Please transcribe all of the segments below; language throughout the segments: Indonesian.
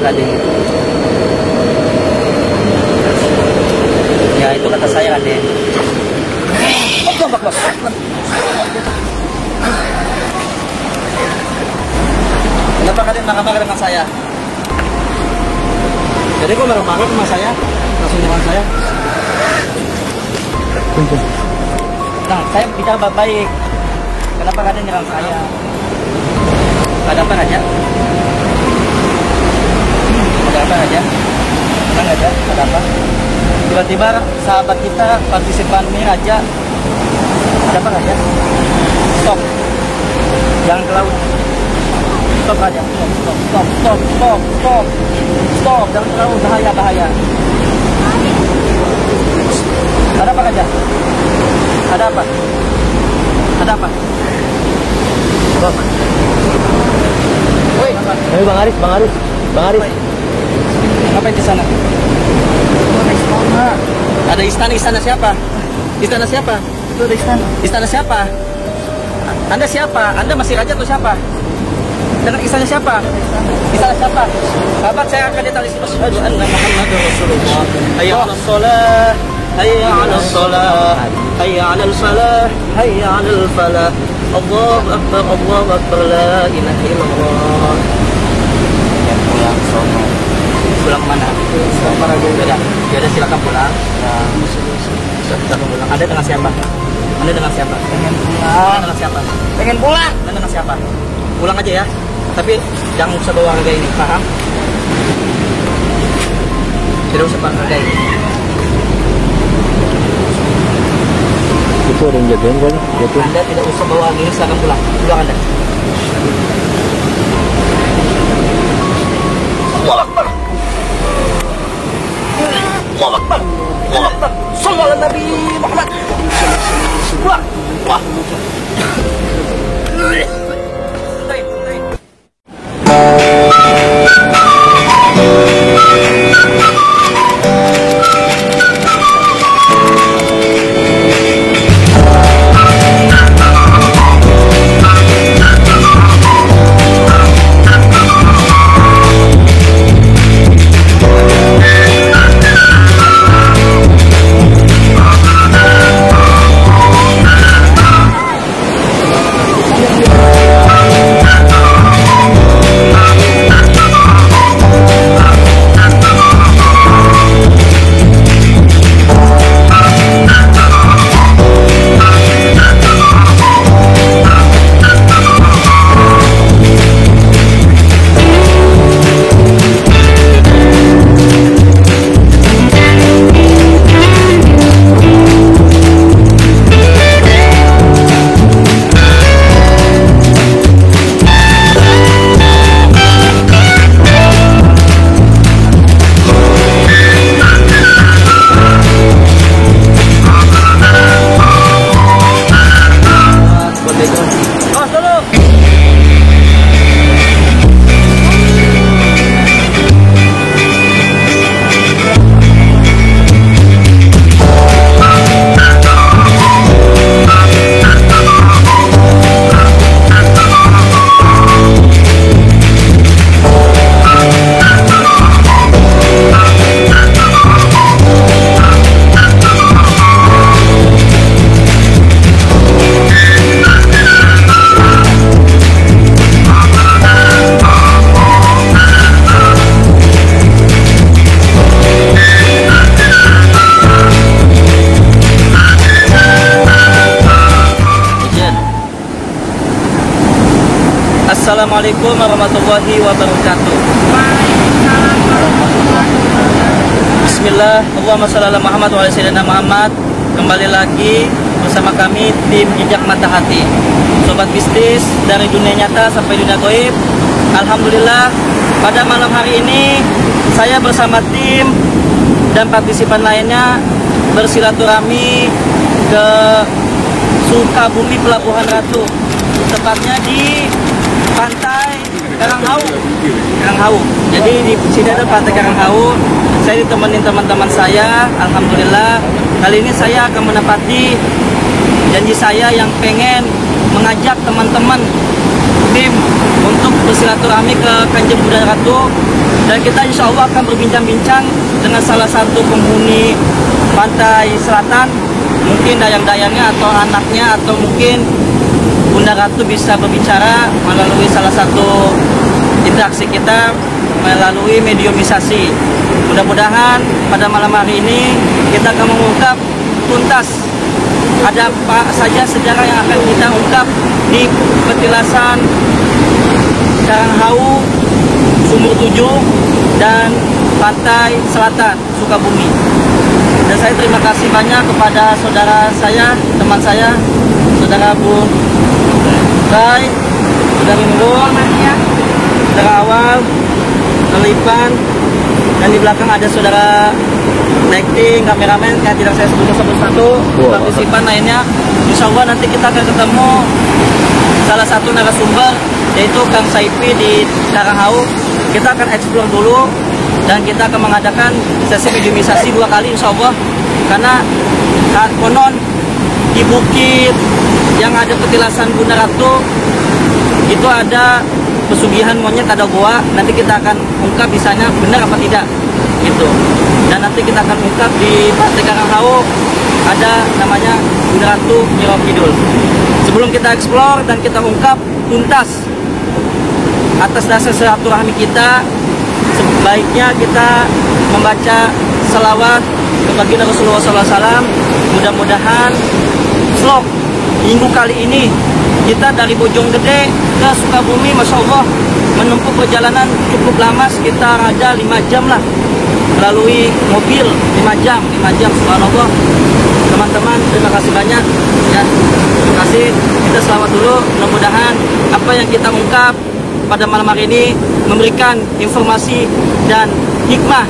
Raden. Ya itu kata saya Raden. Kenapa Raden marah-marah dengan saya? Jadi kok marah-marah sama saya? Langsung nyerang saya? Nah, saya bicara baik-baik. Kenapa Raden nyerang saya? Ada apa Raja? Ada apa Raja? Tenang aja, ada apa? Tiba-tiba sahabat kita, partisipan ini Raja. Ada apa Raja? Stop. Jangan ke laut. Stop Raja. Stop. Jangan ke laut, bahaya. Ada apa Raja? Ada apa? Woi, Bang Aris. ngapain di sana? Ada istana siapa? Istana siapa? Itu ada istana. Istana siapa? Anda siapa? Anda masih raja atau siapa? Dengan istana siapa? Istana siapa? Sahabat saya akan ditalis asyhadu anna Muhammadar Rasulullah. Hayya 'alas shalah, hayya 'alas shalah, hayya 'alal falah, hayya 'alal falah. Allahu akbar, la ilaha illallah. Ya pulang sono. Pulang mana? Pulang Paragoda. Ya udah silakan pulang. Ya. Silakan pulang. Anda dengan siapa? Pengen pulang. Dengan siapa? Pengen pulang. Anda dengan siapa? Pulang aja ya. Tapi jangan usah bawa harga ini, paham? Tidak usah bawa harga ini. Itu ada yang jagain kan? Anda tidak usah bawa harga ini, silakan pulang. Pulang Anda. Allahu Akbar. Sallallahu alaihi Nabi Muhammad. Wah. Assalamualaikum warahmatullahi wabarakatuh. Bismillah, Allahumma shalli ala Muhammad wa ala sayyidina Muhammad. Kembali lagi bersama kami tim Jejak Mata Hati. Sobat bisnis dari dunia nyata sampai dunia gaib. Alhamdulillah, pada malam hari ini saya bersama tim dan partisipan lainnya bersilaturahmi ke Sukabumi Pelabuhan Ratu, tepatnya di Pantai Karanghau. Jadi di sini ada Pantai Karanghau. Saya ditemenin teman-teman saya. Alhamdulillah, kali ini saya akan menepati janji saya yang pengen mengajak teman-teman tim untuk bersilaturahmi ke Kanjeng Buddha Ratu, dan kita insya Allah akan berbincang-bincang dengan salah satu penghuni pantai selatan, mungkin dayang-dayangnya atau anaknya, atau mungkin Bunda Ratu bisa berbicara melalui salah satu interaksi kita melalui mediumisasi. Mudah-mudahan pada malam hari ini kita akan mengungkap tuntas ada apa saja sejarah yang akan kita ungkap di petilasan Karanghau, Sumur 7, dan Pantai Selatan, Sukabumi. Dan saya terima kasih banyak kepada saudara saya, teman saya, saudara Bu Rai, saudara Mimun, saudara Awal, saudara Ipan, dan di belakang ada saudara lighting, kameramen yang tidak saya sebut satu-satu, partisipan lainnya. Insya Allah nanti kita akan ketemu salah satu narasumber, yaitu Kang Saifi di Karanghau. Kita akan eksplor dulu dan kita akan mengadakan sesi mediumisasi 2 kali insya Allah, karena konon di bukit yang ada petilasan Bunda Ratu itu ada pesugihan monyet, ada goa. Nanti kita akan ungkap di sana benar apa tidak gitu. Dan nanti kita akan ungkap di Pantai Karanghau ada namanya Bunda Ratu Nyi Kidul. Sebelum kita eksplor dan kita ungkap tuntas atas dasar silaturahmi kita, sebaiknya kita membaca salawat kepada Rasulullah SAW. Mudah-mudahan vlog minggu kali ini kita dari Bojonggede ke Sukabumi, Masya Allah, menempuh perjalanan cukup lama, sekitar ada 5 jam lah, melalui mobil 5 jam, subhanallah. Teman-teman, terima kasih banyak ya, terima kasih. Kita selawat dulu, mudah-mudahan apa yang kita ungkap pada malam hari ini memberikan informasi dan hikmah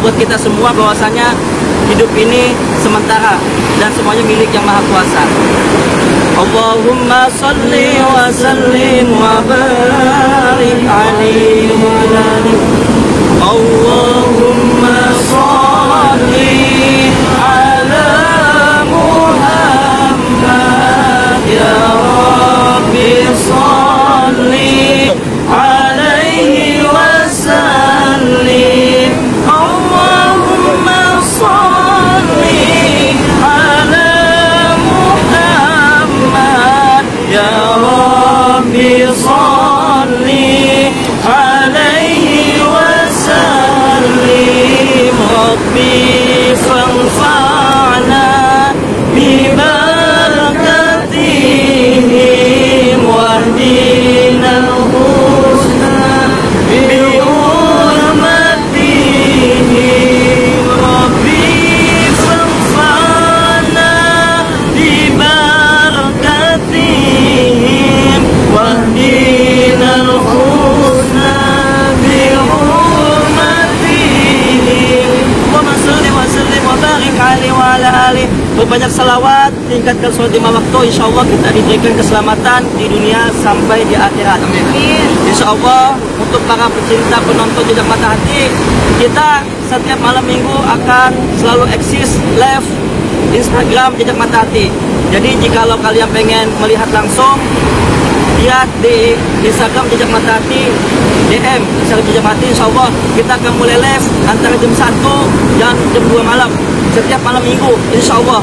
buat kita semua, bahwasanya hidup ini sementara dan semuanya milik Yang Maha Kuasa. Allahumma salli wa sallim wa barik alaihi wa ala Allahumma salli ala Muhammad ya Rabbi salli alaihi wa sallim. Allahumma salli ala Muhammad ya Rabbi salli alaihi wa sallim. Rabbi fanfa'na bibarakatihim wahdina al-husna bihurmatihim. Rabbi fanfa'na bibarakatihim wahdina al-husna bihurmatihim. Allahumma salli wa sallim wa barik alaihi wa ala alihi. Berbanyak salawat, tingkatkan sholat 5 waktu, insya Allah kita diberikan keselamatan di dunia sampai di akhirat. Amin. Insya Allah untuk para pecinta penonton Jejak Mata Hati, kita setiap malam minggu akan selalu eksis live Instagram Jejak Mata Hati. Jadi jikalau kalian pengen melihat langsung, lihat di Instagram Jejak Mata Hati, DM Instagram Jejak Mata Hati. Insya Allah kita akan mulai live antara jam 1 dan jam 2 malam setiap malam minggu, insya Allah.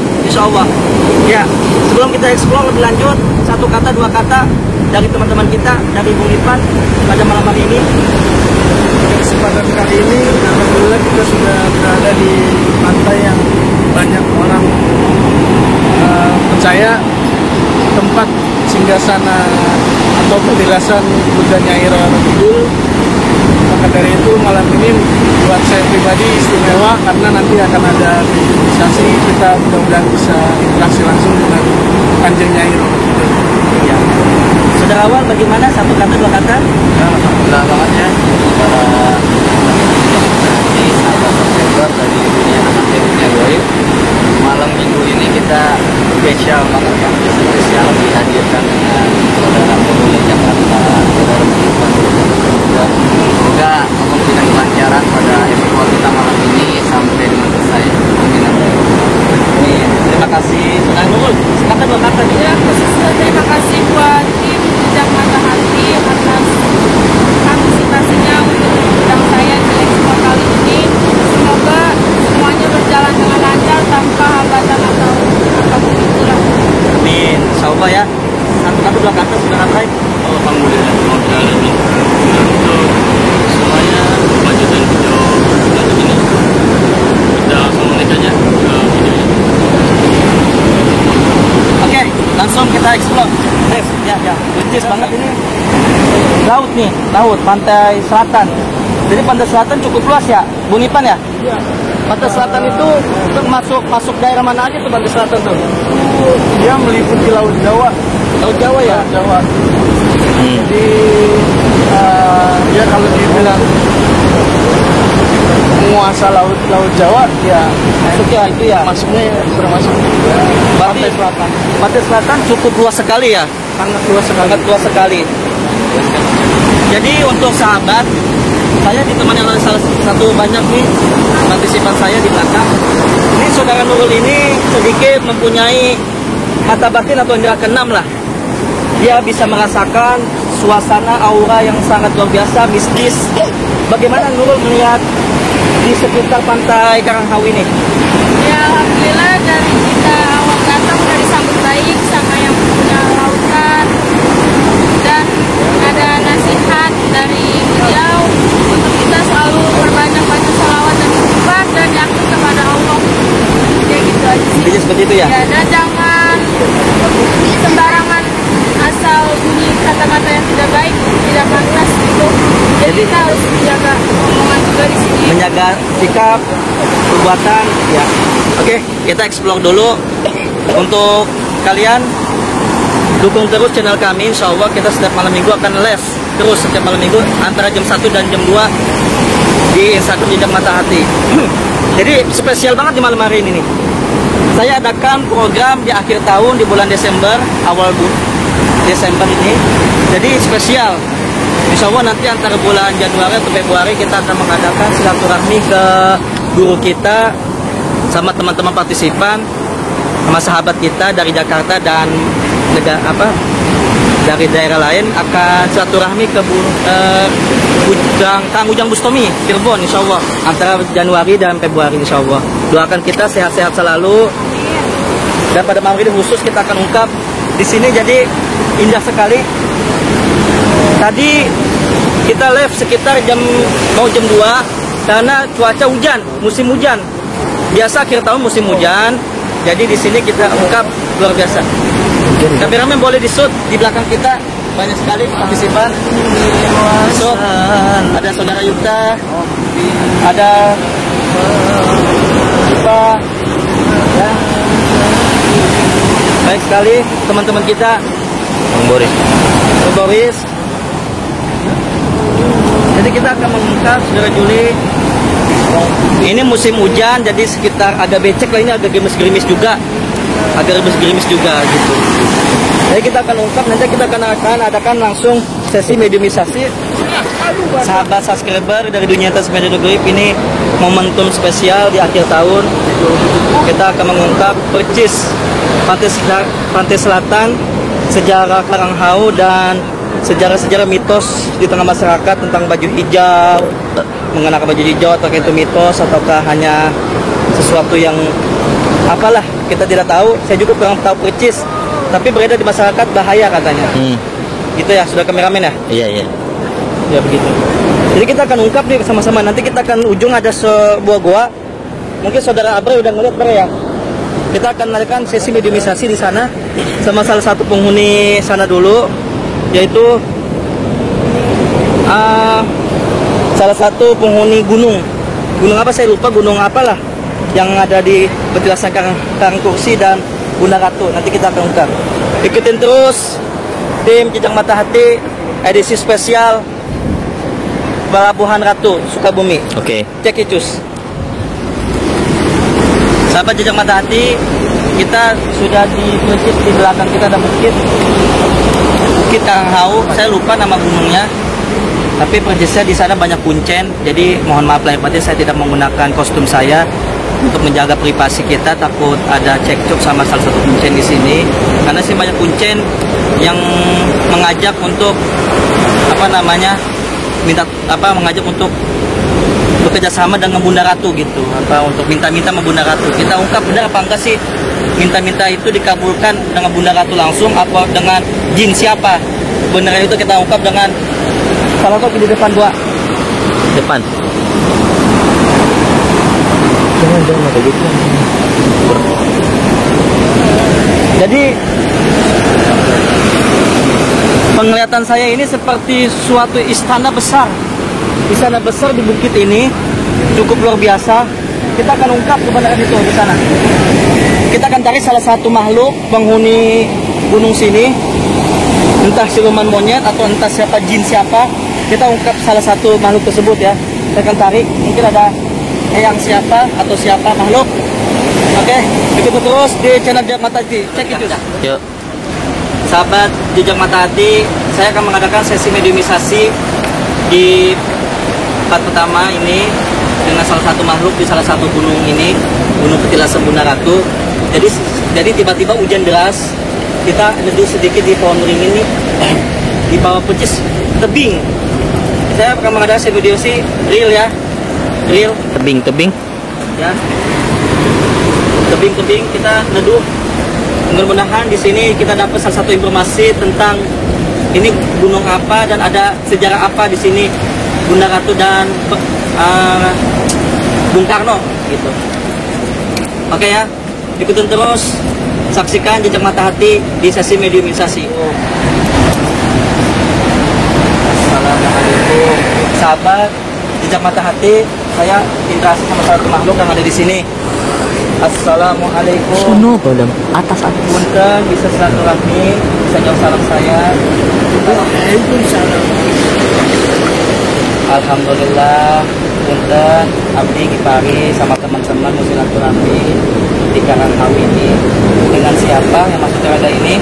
Ya, sebelum kita eksplor lebih lanjut, 1 kata 2 kata dari teman-teman kita, dari Bung Ipan pada malam hari ini. Kesempatan kali ini alhamdulillah kita sudah berada di pantai yang banyak orang percaya tempat singgasana atau petilasan Bunda Nyai Roro Kidul. Maka dari itu malam ini buat saya pribadi istimewa, karena nanti akan ada mediumisasi. Kita mudah-mudahan bisa interaksi langsung dengan Kanjeng Nyai Roro Kidul. Ya. Saudara Awal, bagaimana 1 kata 2 kata? Ya, alhamdulillah banget ya para di sahabat subscriber dari dunia amatir dunia goib. Malam minggu ini kita spesial banget ya, spesial dihadirkan dengan saudara penghuni Jakarta, saudara Ipan. Semoga Allah berikan kelancaran pada episode kita malam ini sampai dengan selesai. Amin. Terima kasih. Saudara Nurul, 1 kata 2 kata nih. Ya, khususnya terima kasih buat tim Jejak Mata Hati atas laut nih, laut, pantai selatan. Jadi pantai selatan cukup luas ya, Bung Ipan ya? Iya. Pantai selatan itu masuk daerah mana aja tuh pantai selatan tuh? Dia meliputi Laut Jawa. Laut Jawa ya? Laut Jawa. Jadi dia kalau dibilang menguasa laut Jawa, ya Masuknya itu ya? masuknya termasuk Berarti pantai selatan. pantai selatan cukup luas sekali ya? Sangat luas sekali. Sangat luas sekali. Jadi untuk sahabat, saya ditemani oleh salah satu banyak nih partisipan saya di belakang. Ini saudara Nurul ini sedikit mempunyai mata batin atau indera keenam lah. Dia bisa merasakan suasana aura yang sangat luar biasa, mistis. Bagaimana Nurul melihat di sekitar pantai Karanghau ini? Ya alhamdulillah dari kita awal datang udah disambut baik sama yang punya lautan, dan ada nasihat dari beliau untuk kita selalu perbanyak baca salawat dan istighfar dan yakin kepada Allah. Ya gitu aja sih. Intinya seperti itu ya? Ya, dan jangan sembarangan asal bunyi kata-kata yang tidak baik, tidak pantas gitu. Jadi kita harus menjaga omongan juga di sini. Menjaga sikap, perbuatan, ya. Oke, kita explore dulu. Untuk kalian dukung terus channel kami. Insya Allah kita setiap malam minggu akan live terus setiap malam minggu antara jam 1 dan jam 2 di Instagram Jejak Mata Hati. Jadi spesial banget di malam hari ini nih. Saya adakan program di akhir tahun di bulan Desember, awal Desember ini. Jadi spesial. Insya Allah nanti antara bulan Januari atau Februari kita akan mengadakan silaturahmi ke guru kita sama teman-teman partisipan, sama sahabat kita dari Jakarta dan dari daerah lain akan silaturahmi ke Kang Ujang Bustomi Cirebon, insya Allah antara Januari dan Februari, insya Allah. Doakan kita sehat-sehat selalu. Dan pada malam ini khusus kita akan ungkap di sini. Jadi indah sekali. Tadi kita live sekitar mau jam 2 karena cuaca hujan, musim hujan. Biasa akhir tahun musim hujan. Jadi di sini kita ungkap luar biasa. Kameramen boleh di-shoot di belakang kita, banyak sekali partisipan. So, ada saudara Yuta, ada Ipa, ya. Baik sekali teman-teman kita. Bang Boris. Jadi kita akan mengungkap saudara Juli. Ini musim hujan, jadi sekitar agak becek lah, ini agak gerimis-gerimis juga. Agak gerimis-gerimis juga gitu. Jadi kita akan ungkap, nanti kita akan adakan langsung sesi mediumisasi. Sahabat subscriber dari Dunia Atas Media Goib, ini momentum spesial di akhir tahun. Kita akan mengungkap percis pantai selatan, sejarah Karanghau dan sejarah-sejarah mitos di tengah masyarakat tentang baju hijau, mengenakan baju hijau, apakah itu mitos ataukah hanya sesuatu yang apalah, kita tidak tahu. Saya juga kurang tahu percis, tapi beredar di masyarakat bahaya katanya. Gitu ya, sudah kameramen ya? Iya. Ya begitu. Jadi kita akan ungkap nih sama-sama. Nanti kita akan ujung ada sebuah goa. Mungkin saudara Abre udah ngeliat Bre ya. Kita akan melakukan sesi mediumisasi di sana sama salah satu penghuni sana dulu, yaitu salah satu penghuni gunung apa saya lupa, gunung apalah yang ada di petilasan Karangkursi dan Bunda Ratu. Nanti kita akan ungkap. Ikutin terus tim Jejak Mata Hati edisi spesial Pelabuhan Ratu Sukabumi. Oke. Cek icus. Sahabat Jejak Mata Hati, kita sudah di persis di belakang kita ada Bukit Karanghau. Saya lupa nama gunungnya, tapi percisnya di sana banyak kuncen. Jadi mohon maaf lahir batin, saya tidak menggunakan kostum saya untuk menjaga privasi kita, takut ada cekcok sama salah satu kuncen di sini. Karena sih banyak kuncen yang mengajak untuk mengajak untuk bekerja sama dengan Bunda Ratu gitu, untuk minta-minta sama Bunda Ratu. Kita ungkap benar apa enggak sih minta-minta itu dikabulkan dengan Bunda Ratu langsung atau dengan jin siapa? Benar itu kita ungkap dengan salah satu di depan dua. Depan. Jangan kayak gitu. Jadi Penglihatan saya ini seperti suatu istana besar. Istana besar di bukit ini cukup luar biasa. Kita akan ungkap kebenaran itu di sana. Kita akan cari salah satu makhluk penghuni gunung sini, entah siluman monyet atau entah siapa jin siapa. Kita ungkap salah satu makhluk tersebut ya. Kita akan cari, mungkin ada yang siapa atau siapa makhluk. Oke, ikuti terus di channel Jejak Mata Hati. Cek itu. Yuk. Sahabat Jejak Mata Hati, saya akan mengadakan sesi mediumisasi di tempat pertama ini dengan salah satu makhluk di salah satu gunung ini, Gunung Petilasan Bunda Ratu. Jadi tiba-tiba hujan deras. Kita duduk sedikit di pohon beringin ini, di bawah percis tebing. Saya akan mengadakan sesi mediumisasi real ya, real tebing ya, tebing kita neduh. Mudah-mudahan di sini kita dapat salah satu informasi tentang ini gunung apa dan ada sejarah apa di sini Bunda Ratu dan Bung Karno gitu. Oke ya, ikutin terus, saksikan Jejak Mata Hati di sesi mediumisasi. Assalamualaikum sahabat Jejak Mata Hati, saya interaksi sama satu makhluk yang ada di sini. Assalamualaikum. Sono dalam atas. Punten bisa silaturahmi, bisa jawab salam saya. Waalaikumsalam. Alhamdulillah, punten abdi Gipari sama teman-teman mau silaturahmi di Karanghawi ini. Dengan siapa yang masuk teraga ini?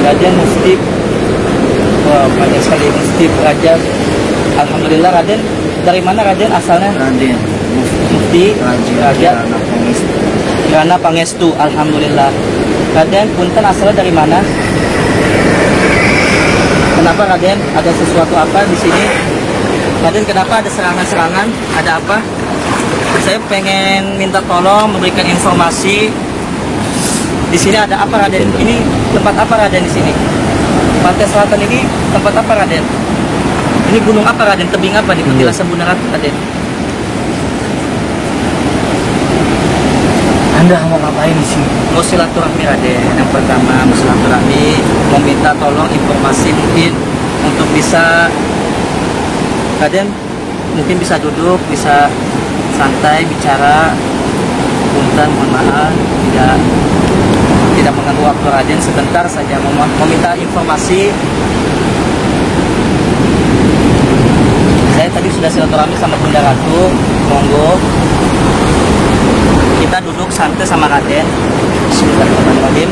Raja Mustib. Wah, banyak sekali Mustib Raja. Alhamdulillah. Raden, dari mana Raden asalnya? Raden Mufti Raja Kirana Pangestu. Alhamdulillah. Raden, punten asalnya dari mana? Kenapa Raden? Ada sesuatu apa di sini? Raden, kenapa ada serangan-serangan? Ada apa? Saya pengen minta tolong memberikan informasi. Di sini ada apa Raden? Ini tempat apa Raden di sini? Pantai Selatan ini tempat apa Raden? Ini gunung apa Raden? Tebing apa di Petilasan Bunda Ratu Raden? Anda mau ngapain di sini? Mau silaturahmi Raden. Yang pertama mau silaturahmi, mau minta tolong informasi mungkin untuk bisa Raden mungkin bisa duduk, bisa santai bicara. Punten, mohon maaf tidak mengganggu waktu Raden, sebentar saja mau minta informasi. Saya tadi sudah silaturahmi sama Bunda Ratu, monggo kita duduk santai sama Raden. Bismillahirrahmanirrahim.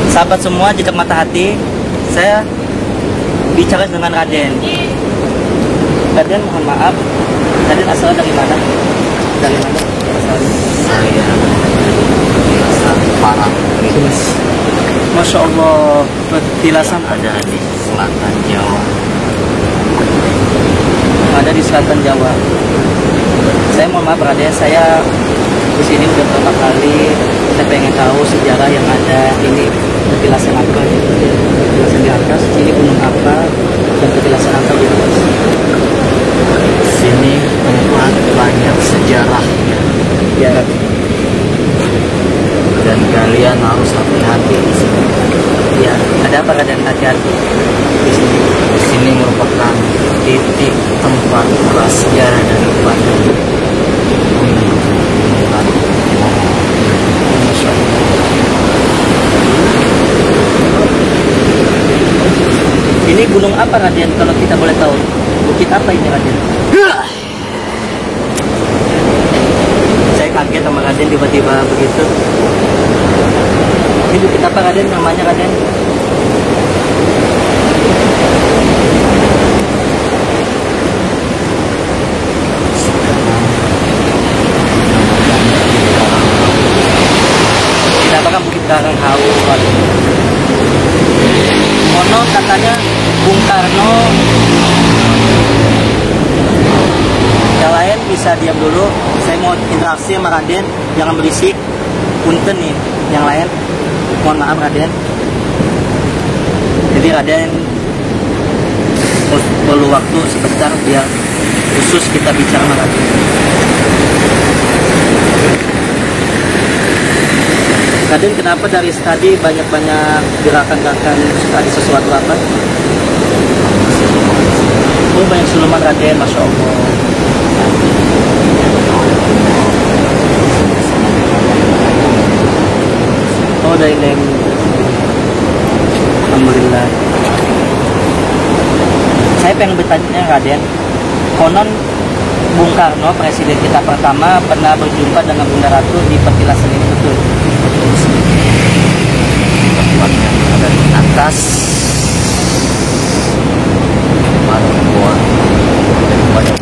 Sahabat semua Jejak Mata Hati, saya bicara dengan Raden. Raden, mohon maaf, Raden asalnya dari mana? Dari mana asalnya? Saya Parang. Masya Allah, Petilasan Ada di selatan Jawa. ada di selatan Jawa. Saya mohon maaf Raden, saya di sini udah beberapa kali. Saya pengen tahu sejarah yang ada ini petilasan apa? Petilasan di atas, ini gunung apa? Dan petilasan apa di atas? Sini tempat banyak sejarahnya Ya, dan kalian harus hati-hati di sini. ya. Ada apa Raden? Hati-hati di sini. Di sini merupakan titik tempat prasejarah daripada Ini gunung apa Raden? Kalau kita boleh tahu, bukit apa ini Raden? Saya kaget sama Raden tiba-tiba begitu. Ini bukit apa Raden? Namanya Raden? Dinamakan Bukit Karanghawi. Konon katanya Bung Karno. Yang lain bisa diam dulu. Saya mau interaksi sama Raden, jangan berisik. Punten nih, yang lain. Mohon maaf Raden. Jadi Raden perlu waktu sebentar biar khusus kita bicara sama Raden. Raden, kenapa dari tadi banyak-banyak gerakan-gerakan tadi sesuatu apa? Oh, banyak siluman Raden, Masya Allah. Oh, dari lem. Alhamdulillah. Saya pengen bertanya Raden, konon Bung Karno, presiden kita pertama, pernah berjumpa dengan Bunda Ratu di petilasan ini, betul? Pertemuannya ada di atas baru gua banyak.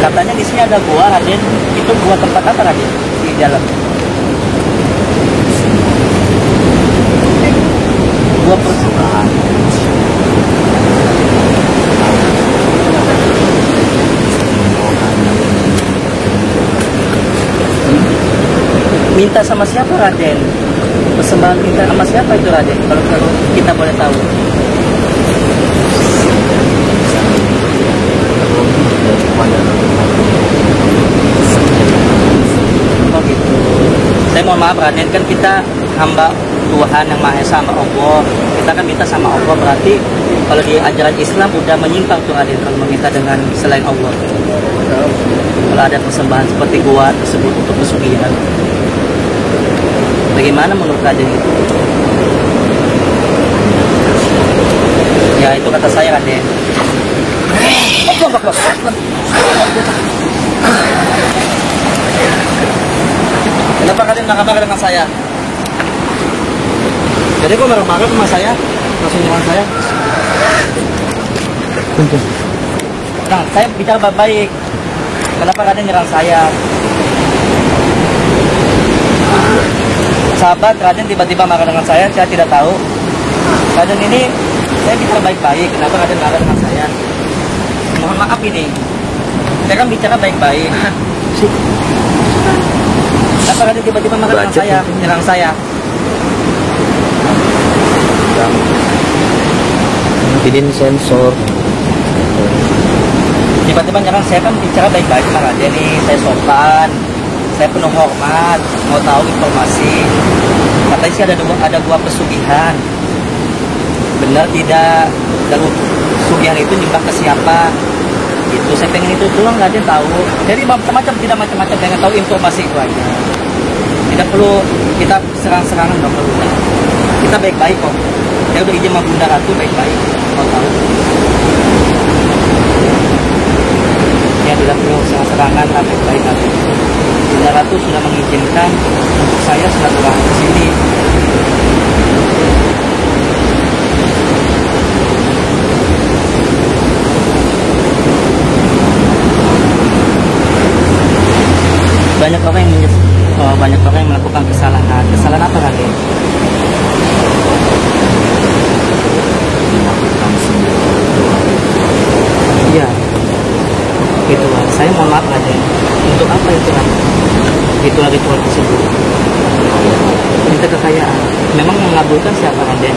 Katanya di sini ada gua, Raden. Itu gua tempat apa, Raden? Di dalam. Gua persembahan. Minta sama siapa, Raden? Persembahan minta sama siapa itu, Raden? Kalau kita boleh tahu. Oh gitu. Saya mohon maaf, Raden, kan kita hamba Tuhan yang Maha Esa, hamba Allah. Kita kan minta sama Allah, berarti kalau di ajaran Islam udah menyimpang tuh, Raden, kalau meminta dengan selain Allah. Kalau ada persembahan seperti gua tersebut untuk pesugihan, bagaimana menurut Raden itu? Ya itu kata saya, Raden. Kenapa Raden marah-marah dengan saya? Jadi kok marah-marah sama saya? Langsung nyerang saya? Nah, saya bicara baik-baik. Kenapa Raden nyerang saya? Sahabat Raden tiba-tiba marah dengan saya tidak tahu. Raden ini saya bicara baik-baik, kenapa Raden marah dengan saya? Mohon maaf ini, saya kan bicara baik-baik. Kenapa Raden tiba-tiba marah dengan saya, nyerang saya? Tidak sensor. Tiba-tiba nyerang saya, kan bicara baik-baik sama Raden nih, saya sopan. Saya penuh hormat, mau tahu informasi. Katanya sih ada dua pesugihan. Benar tidak? Dan pesugihan itu nyembah ke siapa? Itu saya pengen itu doang, nggak ada yang tahu. Jadi macam-macam, tidak macam-macam, pengen tahu informasi itu aja. Tidak perlu kita serang-serangan, nggak perlu. Kita baik-baik kok. Saya udah izin sama Bunda Ratu baik-baik. Mau tahu? Ya tidak perlu serang-serangan, baik-baik aja. Bunda Ratu sudah mengizinkan untuk saya silaturahmi ke sini. Banyak orang yang melakukan kesalahan. Kesalahan apa, Raden? Melakukan semua. Iya. Itu saya mohon maaf, Raden. Untuk apa itu, Raden? Ritual-ritual tersebut. Minta kekayaan. Memang mengabulkan siapa, Raden?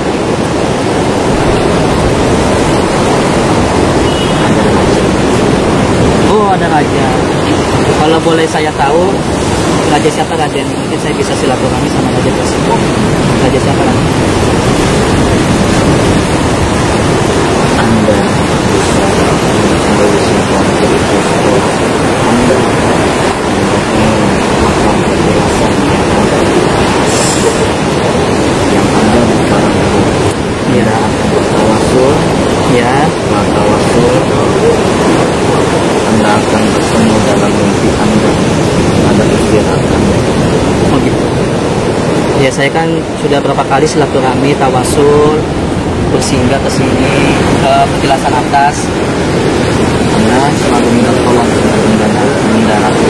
Oh, ada raja. Kalau boleh saya tahu, raja siapa, Raden? Mungkin saya bisa silaturahmi sama raja tersebut. Raja siapa, Raden? Anda bisa mengambil sebuah keputusan. Anda melakukan penjelasan yang Anda sekarang Ya. akan bertawasul, Ya. bertawasul. Anda akan bertemu dalam mimpi Anda. Anda istirahat Anda. Oh gitu. Ya saya kan sudah berapa kali silaturahmi, tawasul, bersinggah ke sini, ke petilasan atas. Anda selalu minta tolong kepada Bunda Ratu.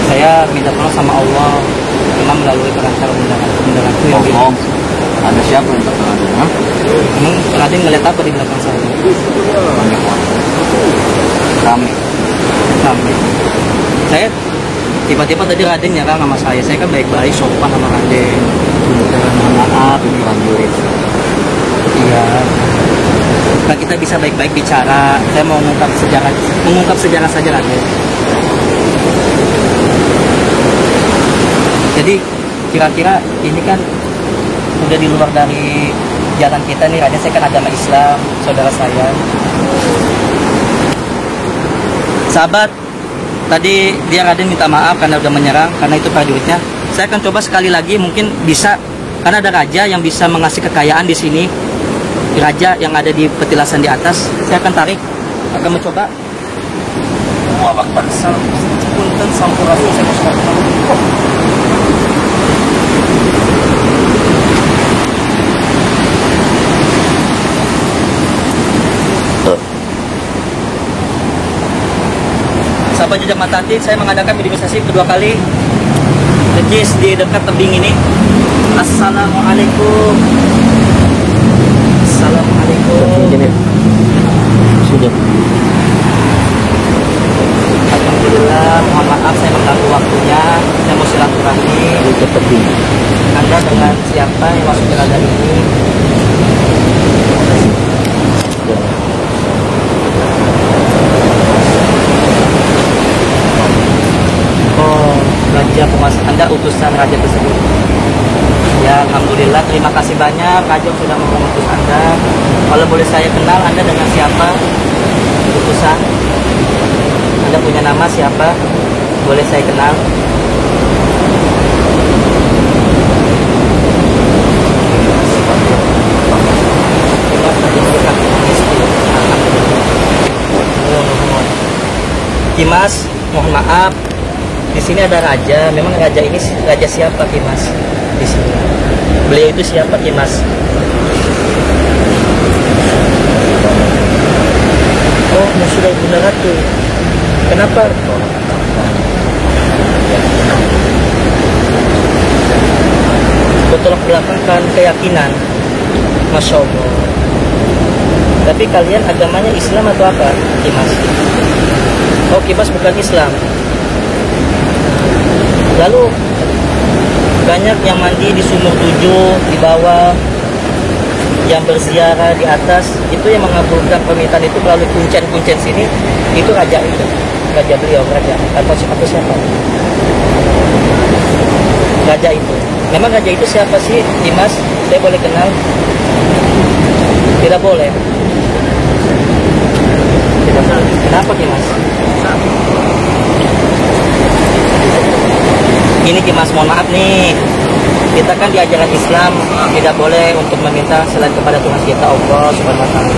Saya minta tolong sama Allah, memang melalui perantara Bunda Ratu yang Bohong. Ada siapa yang terkenal? Hah? Emang Raden ngeliat apa di belakang saya? Banyak orang. Kami. Sampai saya tiba-tiba tadi Raden nyerang sama saya kan baik-baik, sopan sama Raden. Mohon maaf, ini prajurit. Iya. Nah, kita bisa baik-baik bicara. Saya mau mengungkap sejarah saja Raden. Jadi kira-kira ini kan udah di luar dari jalan kita nih Raden. Saya kan agama Islam, saudara saya. Sahabat, tadi dia Raden minta maaf karena udah menyerang, karena itu prajuritnya. Saya akan coba sekali lagi, mungkin bisa, karena ada raja yang bisa mengasih kekayaan di sini. Raja yang ada di petilasan di atas, saya akan tarik, akan mencoba. Allahu Akbar. Punten sampurasun saya mau. Sahabat Jejak Mata Hati, saya mengadakan mediasi kedua kali di dekat tebing ini. Assalamualaikum. Assalamualaikum. Sudah. Alhamdulillah, mohon maaf saya mengganggu waktunya. Saya mau silaturahmi. Di tebing. Anda dengan siapa yang masuk ke radar ini? Raja penguasa, Anda utusan raja tersebut. Ya, alhamdulillah, terima kasih banyak raja sudah mengutus Anda. Kalau boleh saya kenal Anda dengan siapa? Utusan. Anda punya nama siapa? Boleh saya kenal? Kimas, mohon maaf. Di sini ada raja. Memang raja ini raja siapa, Kimas? Di sini. Beliau itu siapa, Kimas? Oh, sudah Bunda Ratu. Kenapa? Bertolak belakangkan keyakinan. Masya Allah. Tapi kalian agamanya Islam atau apa, Kimas? Oh, Kimas bukan Islam. Lalu banyak yang mandi di sumur 7 di bawah, yang berziarah di atas, itu yang mengabulkan permintaan itu melalui kuncen-kuncen sini. Itu raja itu, raja beliau, raja atau siapa? Raja itu. Memang raja itu siapa sih, Dimas? Saya boleh kenal? Tidak boleh. Tidak boleh. Kenapa, Dimas? Ini Kimas, mohon maaf nih, kita kan di ajaran Islam tidak boleh untuk meminta selain kepada Tuhan kita Allah Subhanahu wa Ta'ala.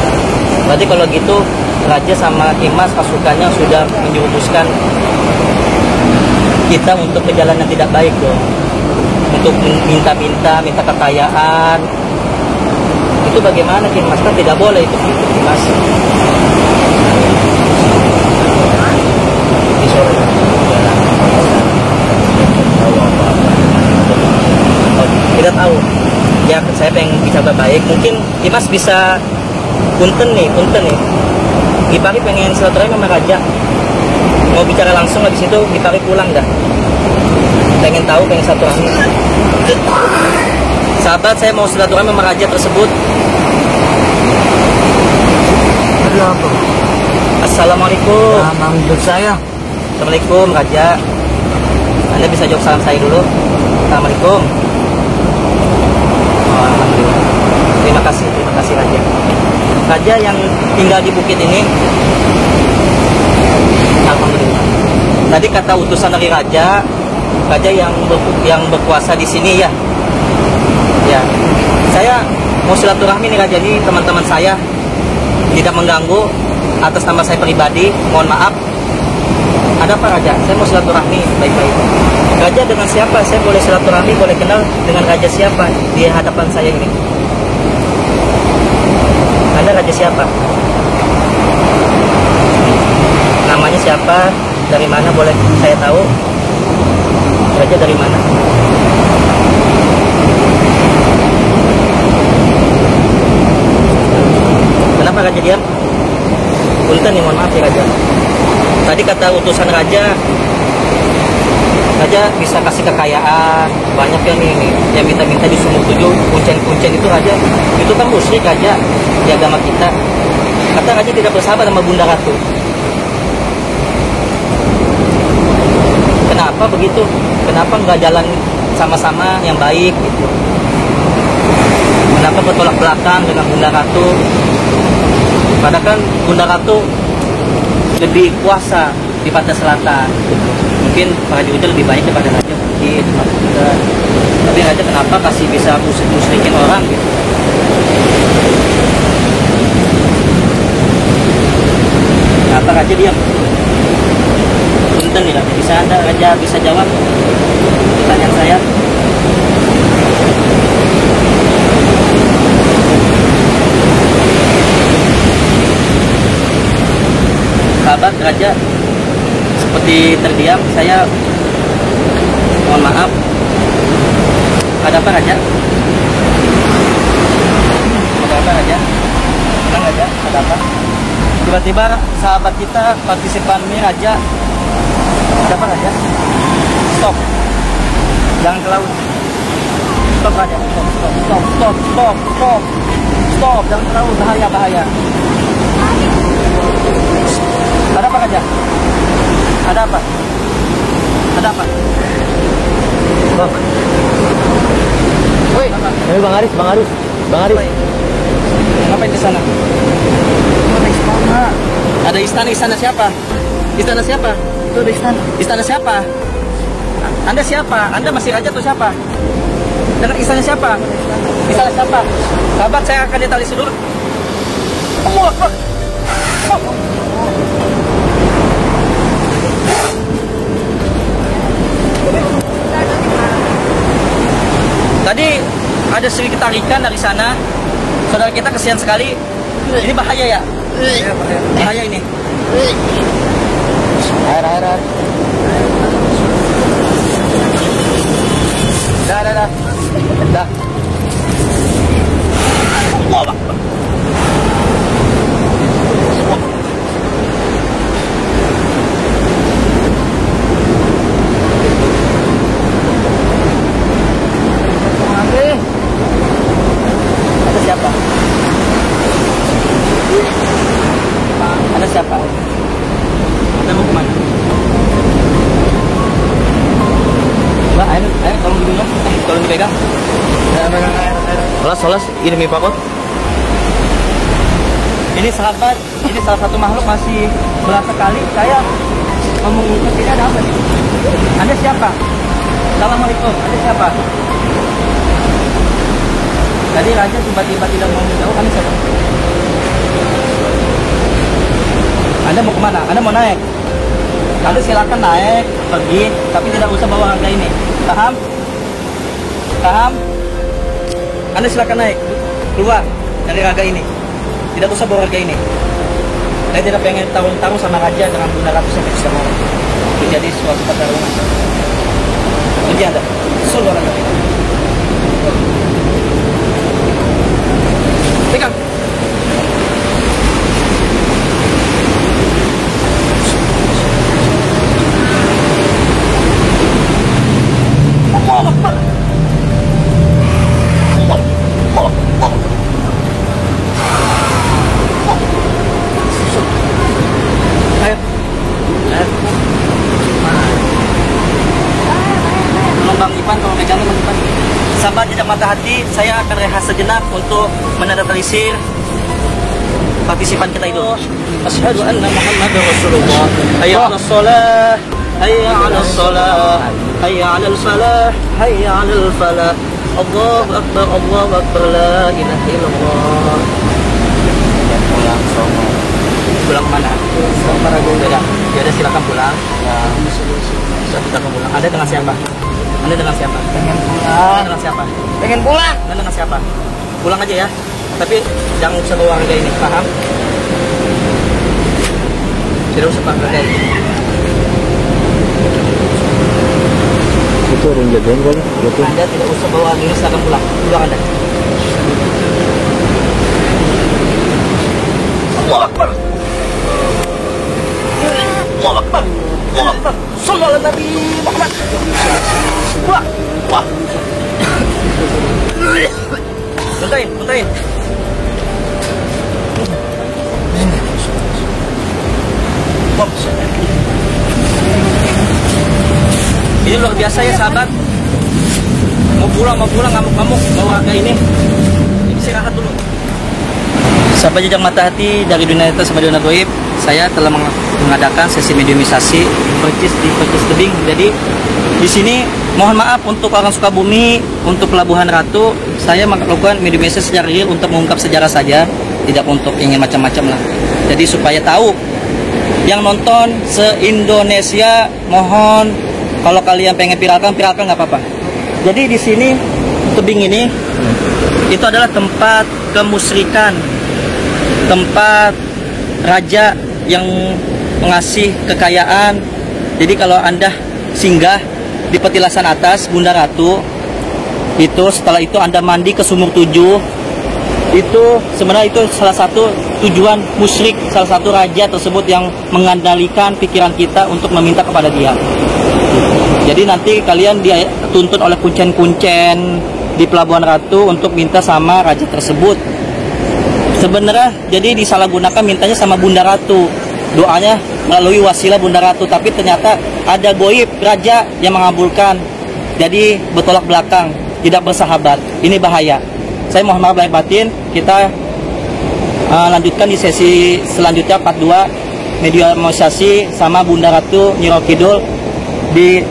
Berarti kalau gitu raja sama Kimas pasukannya sudah menjurumuskan kita untuk ke jalan yang tidak baik dong, untuk minta kekayaan. Itu bagaimana, Kimas? Kan tidak boleh itu, Kimas. Tidak tahu. Ya, saya pengen bicara baik. Mungkin Dimas bisa punten nih. Gipari pengen silaturahmi sama raja. Mau bicara langsung, habis itu Gipari pulang dah. Pengen tahu, pengen silaturahmi. Sahabat, saya mau silaturahmi sama raja tersebut. Assalamualaikum. Menurut saya. Assalamualaikum, raja. Anda bisa jawab salam saya dulu. Assalamualaikum. Oh, alhamdulillah. Terima kasih raja. Raja yang tinggal di bukit ini. Alhamdulillah. Tadi kata utusan dari raja yang berkuasa di sini ya. Ya. Saya mau silaturahmi nih raja, ini teman-teman saya. Tidak mengganggu, atas nama saya pribadi, mohon maaf. Ada apa raja? Saya mau silaturahmi baik-baik. Raja dengan siapa? Saya boleh silaturahmi, boleh kenal dengan raja siapa di hadapan saya ini? Anda raja siapa? Namanya siapa? Dari mana boleh saya tahu? Raja dari mana? Kenapa raja diam? Punten nih, mohon maaf ya raja. Tadi kata utusan raja bisa kasih kekayaan. Banyak yang minta-minta di sumur 7, kuncen-kuncen itu raja. Itu kan musyrik raja di agama kita. Kata Raja tidak bersahabat sama Bunda Ratu. Kenapa begitu? Kenapa nggak jalan sama-sama yang baik gitu? Kenapa bertolak belakang dengan Bunda Ratu? Padahal kan Bunda Ratu lebih kuasa di pantai selatan. Mungkin prajuritnya lebih baik daripada Raja mungkin. Tapi Raja kenapa kasih bisa musrikin orang gitu? Kenapa Raja diam? Punten nih Raja, bisa Anda Raja bisa jawab pertanyaan saya? Sahabat Raja seperti terdiam, saya mohon maaf. Ada apa Raja? Ada apa Raja? Tenang Raja, ada apa? Tiba-tiba sahabat kita partisipannya Raja. Ada apa Raja? Stop. Jangan ke laut. Stop Raja. Stop. Jangan ke laut, bahaya. Ada apa Raja? Ada apa? Stop. Woi, Bang Aris. ngapain di sana? Ada istana siapa? Istana siapa? Itu ada istana. Istana siapa? Anda siapa? Anda masih raja atau siapa? Dengan istana siapa? Istana siapa? Sahabat, saya akan detalisi dulu. Allahu Akbar. Tadi ada sedikit tarikan dari sana. Saudara kita kesian sekali. Ini bahaya ya? Bahaya ini. Air. Dah. Allahu Akbar. Ada siapa? Ada siapa? Anda mau kemana? Mbak, air tolong diminum. Tolong dipegang. Pegang air. Solas, ini mie pakot. Ini sahabat, ini salah satu makhluk masih belas sekali. Saya ngomong ini ada apa nih? Anda siapa? Assalamualaikum, Anda siapa? Tadi Raja tiba-tiba tidak mau menjawab, Anda siapa? Anda mau kemana? Anda mau naik? Anda silakan naik, pergi, tapi tidak usah bawa harga ini. Paham? Anda silakan naik, keluar dari raga ini. Tidak usah bawa harga ini. Saya tidak pengen tarung-tarung sama Raja dengan Bunda Ratu sampai bisa mau menjadi suatu pertarungan. Pergi Anda. Solo Anda. Pegang. Sahabat Jejak Mata Hati, saya akan rehat sejenak untuk menandatangani partisipan kita itu. Asyhadu anna Muhammadar Rasulullah. Hayya 'alas shalah, hayya 'alas shalah, hayya 'alal falah, hayya 'alal falah. Allahu akbar, la ilaha illallah. Pulang sono. Pulang kemana? Sama Raja. Ya udah, silakan pulang. Sudah, kita akan pulang. Anda dengan siapa? Anda dengan siapa? Pengen pulang. Anda dengan siapa? Pengen pulang. Anda dengan siapa? Pulang aja ya. Tapi jangan usah bawa harga ini, paham? Tidak usah pakai harga ini. Itu ada yang jagain kali. Betul. Anda tidak usah bawa harga ini, silakan pulang. Pulang Anda. Allahu Akbar. Allahu Akbar. Allahu Akbar. Sallallahu alaihi Nabi Muhammad. Wah. Muntahin. Ini luar biasa ya sahabat. Mau pulang ngamuk-ngamuk bawa agak ini. Istirahat dulu. Sahabat Jejak Mata Hati dari dunia nyata sampai dunia goib, saya telah mengadakan sesi mediumisasi percis tebing. Jadi di sini mohon maaf untuk orang Sukabumi, untuk Pelabuhan Ratu, saya melakukan mediumisasi secara real untuk mengungkap sejarah saja, tidak untuk ingin macam-macam lah. Jadi supaya tahu yang nonton se-Indonesia, mohon kalau kalian pengen viralkan nggak apa-apa. Jadi di sini tebing ini itu adalah tempat kemusyrikan, tempat raja yang mengasih kekayaan. Jadi kalau Anda singgah di petilasan atas Bunda Ratu, itu setelah itu Anda mandi ke sumur 7, itu sebenarnya itu salah satu tujuan musyrik, salah satu raja tersebut yang mengandalkan pikiran kita untuk meminta kepada dia. Jadi nanti kalian dituntut oleh kuncen-kuncen di Pelabuhan Ratu untuk minta sama raja tersebut. Sebenarnya jadi disalahgunakan mintanya sama Bunda Ratu, doanya melalui wasilah Bunda Ratu, tapi ternyata ada goib raja yang mengabulkan. Jadi bertolak belakang, tidak bersahabat. Ini bahaya. Saya mohon maaf lahir batin. Kita lanjutkan di sesi selanjutnya part 2 mediumisasi sama Bunda Ratu Nyi Roro Kidul di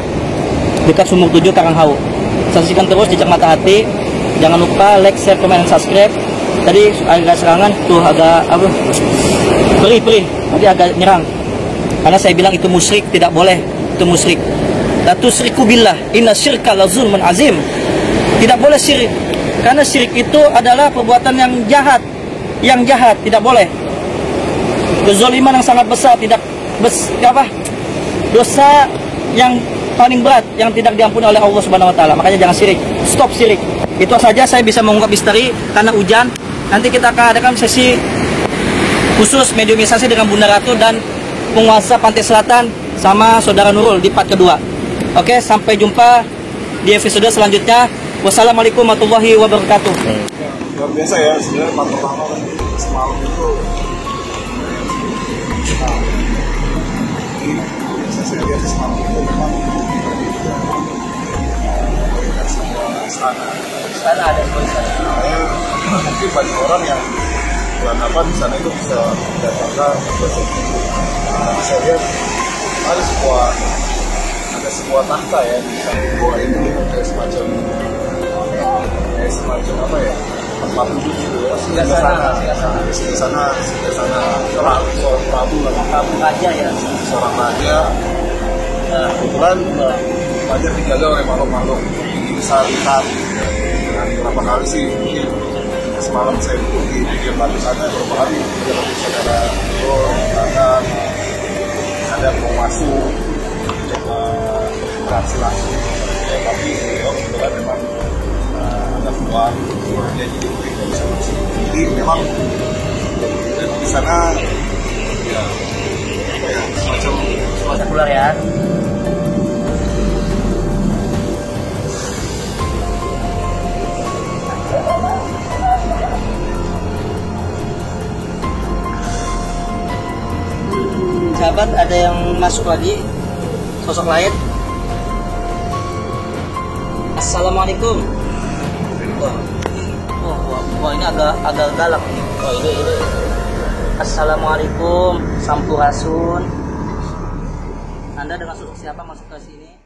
dekat Sumur 7 Karanghau. Saksikan terus Jejak Mata Hati. Jangan lupa like, share, komen, dan subscribe. Tadi agak serangan tuh, agak apa? Perih. Tadi agak nyerang. Karena saya bilang itu musyrik, tidak boleh. Itu musyrik. La tusyriku billah, inna syirka la zulmun azim. Tidak boleh syirik. Karena syirik itu adalah perbuatan yang jahat. Yang jahat, tidak boleh. Kezaliman yang sangat besar, dosa yang paling berat yang tidak diampuni oleh Allah Subhanahu wa taala. Makanya jangan syirik. Stop syirik. Itu saja saya bisa mengungkap misteri karena hujan. Nanti kita akan adakan sesi khusus mediumisasi dengan Bunda Ratu dan penguasa Pantai Selatan sama Saudara Nurul di part kedua. Oke, sampai jumpa di episode selanjutnya. Wassalamualaikum warahmatullahi wabarakatuh. Luar biasa ya, sebenarnya part pertama kan semalam itu saya lihat semalam itu memang Sana ada tulisan. mungkin banyak orang yang beranggapan di sana itu bisa datangkan tapi saya lihat ada sebuah tahta ya di sana gua itu kayak semacam apa ya, tempat duduk gitu ya, singgah sana seorang Prabu Raja ya. seorang raja. Nah, kebetulan raja dijaga oleh makhluk-makhluk tinggi besar hitam. Dan beberapa kali sih mungkin semalam saya di video di sana beberapa kali dalam saudara ada mau masuk berinteraksi langsung ya, tapi kebetulan memang ada keluar dia jadi mungkin nggak bisa masuk. Jadi memang di sana ya semacam Keluar ya. Sahabat, ada yang masuk lagi, sosok lain. Assalamualaikum. Wah, ini agak galak nih. Oh, ini. Assalamualaikum, Sampurasun. Anda dengan sosok siapa masuk ke sini?